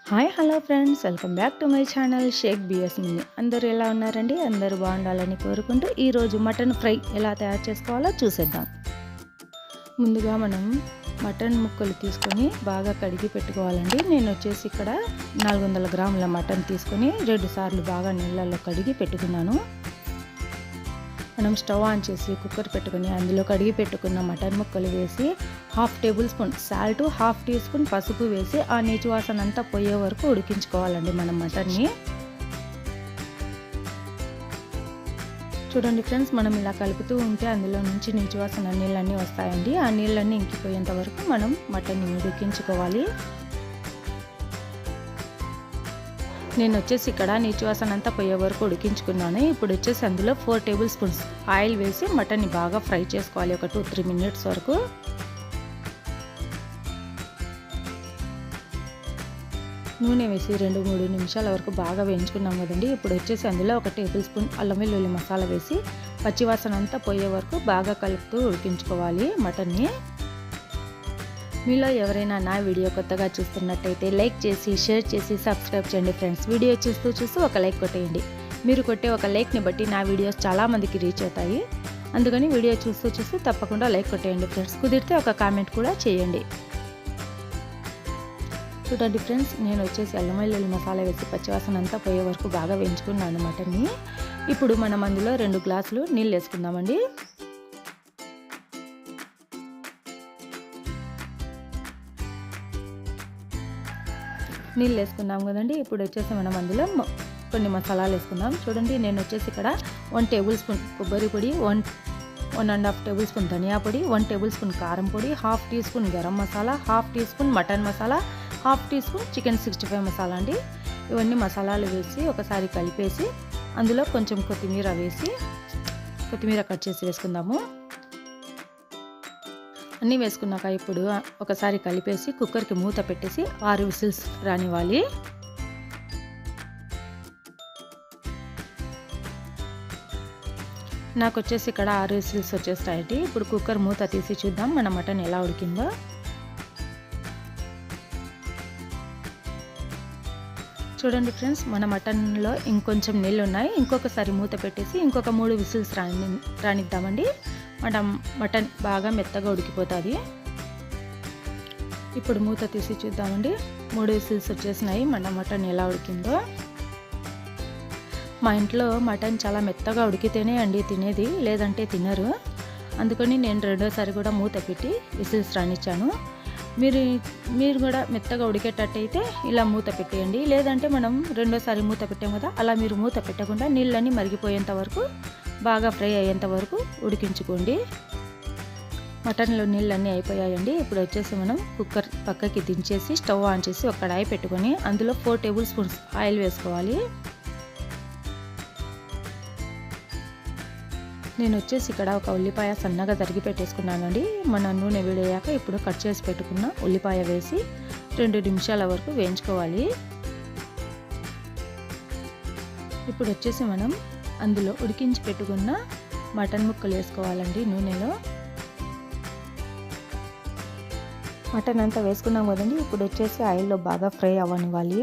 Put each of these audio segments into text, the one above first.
Hi hello friends, welcome back to my channel Shaik BS mini. అందరూ ఎలా ఉన్నారండి? అందరూ బాగుండాలని కోరుకుంటూ ఈరోజు మటన్ ఫ్రై ఎలా తయారు చేసుకోవాలో చూసేద్దాం. ముందుగా మనం మటన్ ముక్కలు తీసుకొని బాగా కడిగి పెట్టుకోవాలండి. నేను వచ్చేసి ఇక్కడ 400 గ్రాముల మటన్ తీసుకొని 2 సార్లు బాగా నీళ్ళల్లో కడిగి పెట్టుకున్నాను. మనం స్టవ్ ఆన్ చేసి కుక్కర్ పెట్టుకొని అందులో కడిగి పెట్టుకున్న మటన్ ముక్కలు వేసి 1/2 tablespoon salt, 1/2 teaspoon పసుపు వేసి ఆ నీచు వాసన అంతా పోయే వరకు ఉడికించుకోవాలండి మనం మటన్ని. చూడండి ఫ్రెండ్స్, మనం ఇలా కలుపుతూ ఉంటే అందులో నుంచి నీచు వాసన నీళ్ళన్నీ వస్తాయండి. ఆ నీళ్ళన్నీ ఇంకిపోయేంత వరకు మనం మటన్ని ఉడికించుకోవాలి. నేను వచ్చేసి ఇక్కడ నీచు వాసన అంతా పోయే వరకు ఉడికించుకున్నాను. ఇప్పుడు వచ్చేసి అందులో 4 టేబుల్ స్పూన్స్ ఆయిల్ వేసి మటన్ని బాగా ఫ్రై చేసుకోవాలి ఒక 2-3 మినిట్స్ వరకు. నూనె వేసి 2-3 నిమిషాల వరకు బాగా వేయించుకున్నాం కదండి. ఇప్పుడు వచ్చేసి అందులో 1 టేబుల్ స్పూన్ అల్లం వెల్లుల్లి మసాలా వేసి పచ్చివాసన అంతా పోయే వరకు బాగా కలుపుతూ ఉడికించుకోవాలి మటన్ని. మీలో ఎవరైనా నా వీడియో కొత్తగా చూస్తున్నట్టయితే లైక్ చేసి, షేర్ చేసి, సబ్స్క్రైబ్ చేయండి ఫ్రెండ్స్. వీడియో చూస్తూ ఒక లైక్ కొట్టేయండి. మీరు కొట్టే ఒక లైక్ని బట్టి నా వీడియోస్ చాలామందికి రీచ్ అవుతాయి. అందుకని వీడియో చూస్తూ తప్పకుండా లైక్ కొట్టేయండి ఫ్రెండ్స్. కుదిరితే ఒక కామెంట్ కూడా చేయండి. చూడండి ఫ్రెండ్స్, నేను వచ్చేసి అల్లం వెల్లుల్లి మసాలా వేసి పచ్చివాసన అంతా పోయే వరకు బాగా వేయించుకున్నాను మటన్ని. ఇప్పుడు మనం అందులో 2 గ్లాసులు నీళ్ళు వేసుకుందామండి. నీళ్ళు వేసుకున్నాం కదండి. ఇప్పుడు వచ్చేసి మనం అందులో కొన్ని మసాలాలు వేసుకుందాం. చూడండి, నేను వచ్చేసి ఇక్కడ 1 టేబుల్ స్పూన్ కొబ్బరి పొడి, 1.5 టేబుల్ స్పూన్ ధనియా పొడి, 1 టేబుల్ స్పూన్ కారం పొడి, 1/2 teaspoon garam masala, 1/2 teaspoon mutton masala, 1/2 teaspoon chicken 65 masala అండి. ఇవన్నీ మసాలాలు వేసి ఒకసారి కలిపేసి అందులో కొంచెం కొత్తిమీర కట్ చేసి వేసుకుందాము. అన్నీ వేసుకున్నాక ఇప్పుడు ఒకసారి కలిపేసి కుక్కర్కి మూత పెట్టేసి 6 విసిల్స్ రానివ్వాలి. నాకు వచ్చేసి ఇక్కడ 6 విసిల్స్ వచ్చేస్తాయండి. ఇప్పుడు కుక్కర్ మూత తీసి చూద్దాం మన మటన్ ఎలా ఉడికిందో. చూడండి ఫ్రెండ్స్, మన మటన్లో ఇంకొంచెం నీళ్ళు ఉన్నాయి. ఇంకొకసారి మూత పెట్టేసి ఇంకొక 3 విసిల్స్ రానిద్దామండి. మటన్ బాగా మెత్తగా ఉడికిపోతుంది. ఇప్పుడు మూత తీసి చూద్దామండి. 3 విసిల్స్ వచ్చేసినాయి. మన మటన్ ఎలా ఉడికిందో. మా ఇంట్లో మటన్ చాలా మెత్తగా ఉడికితేనే అండి తినేది, లేదంటే తినరు. అందుకని నేను రెండోసారి కూడా మూత పెట్టి విసిల్స్ రానిచ్చాను. మీరు కూడా మెత్తగా ఉడికేటట్టయితే ఇలా మూత పెట్టేయండి. లేదంటే మనం రెండోసారి మూత పెట్టాం కదా, అలా మీరు మూత పెట్టకుండా నీళ్ళన్నీ మరిగిపోయేంత వరకు బాగా ఫ్రై అయ్యేంత వరకు ఉడికించుకోండి. మటన్లో నీళ్ళన్నీ అయిపోయాయండి. ఇప్పుడు వచ్చేసి మనం కుక్కర్ పక్కకి దించేసి స్టవ్ ఆన్ చేసి ఒక కడాయి పెట్టుకొని అందులో 4 టేబుల్ స్పూన్స్ ఆయిల్ వేసుకోవాలి. నేను వచ్చేసి ఇక్కడ ఒక ఉల్లిపాయ సన్నగా తరిగి పెట్టేసుకున్నానండి. మన నూనె వేడయ్యాక ఇప్పుడు కట్ చేసి పెట్టుకున్న ఉల్లిపాయ వేసి 2 నిమిషాల వరకు వేయించుకోవాలి. ఇప్పుడు వచ్చేసి మనం అందులో ఉడికించి పెట్టుకున్న మటన్ ముక్కలు వేసుకోవాలండి నూనెలో. మటన్ అంతా వేసుకున్నాం కదండి. ఇప్పుడు వచ్చేసి ఆయిల్లో బాగా ఫ్రై అవ్వనివ్వాలి.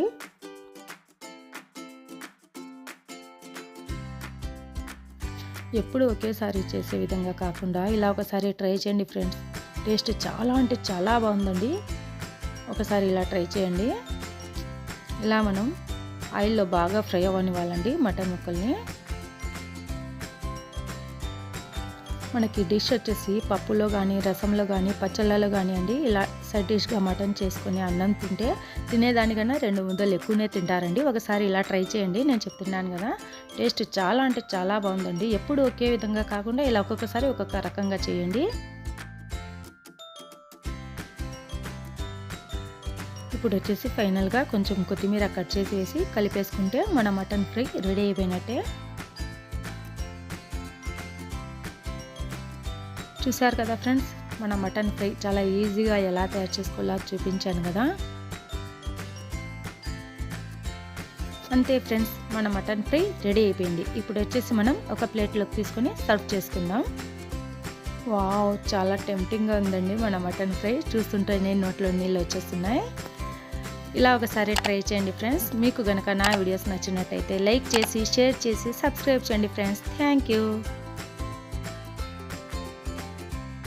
ఎప్పుడు ఒకేసారి చేసే విధంగా కాకుండా ఇలా ఒకసారి ట్రై చేయండి ఫ్రెండ్స్. టేస్ట్ చాలా అంటే చాలా బాగుందండి. ఒకసారి ఇలా ట్రై చేయండి. ఇలా మనం ఆయిల్లో బాగా ఫ్రై అవ్వనివ్వాలండి మటన్ ముక్కల్ని. మనకి డిష్ వచ్చేసి పప్పులో కానీ, రసంలో కానీ, పచ్చళ్ళలో కానీ అండి ఇలా సైడ్ డిష్గా మటన్ చేసుకొని అన్నం తింటే తినేదానికన్నా 2 ముద్దలు ఎక్కువనే తింటారండి. ఒకసారి ఇలా ట్రై చేయండి. నేను చెప్తున్నాను కదా, టేస్ట్ చాలా అంటే చాలా బాగుందండి. ఎప్పుడు ఒకే విధంగా కాకుండా ఇలా ఒక్కొక్కసారి ఒక్కొక్క రకంగా చేయండి. ఇప్పుడు వచ్చేసి ఫైనల్గా కొంచెం కొత్తిమీర కట్ చేసి వేసి కలిపేసుకుంటే మన మటన్ ఫ్రై రెడీ అయిపోయినట్టే. చూసారు కదా ఫ్రెండ్స్, మన మటన్ ఫ్రై చాలా ఈజీగా ఎలా తయారు చేసుకోవాలో చూపించాను కదా. అంతే ఫ్రెండ్స్, మన మటన్ ఫ్రై రెడీ అయిపోయింది. ఇప్పుడు వచ్చేసి మనం ఒక ప్లేట్లోకి తీసుకొని సర్వ్ చేసుకుందాం. వావ్, చాలా టెంప్టింగ్గా ఉందండి మన మటన్ ఫ్రై. చూస్తుంటే నేను నోట్లో నీళ్ళు వచ్చేస్తున్నాయి. ఇలా ఒకసారి ట్రై చేయండి ఫ్రెండ్స్. మీకు గనక నా వీడియోస్ నచ్చినట్టయితే లైక్ చేసి, షేర్ చేసి, సబ్స్క్రైబ్ చేయండి ఫ్రెండ్స్. Thank you.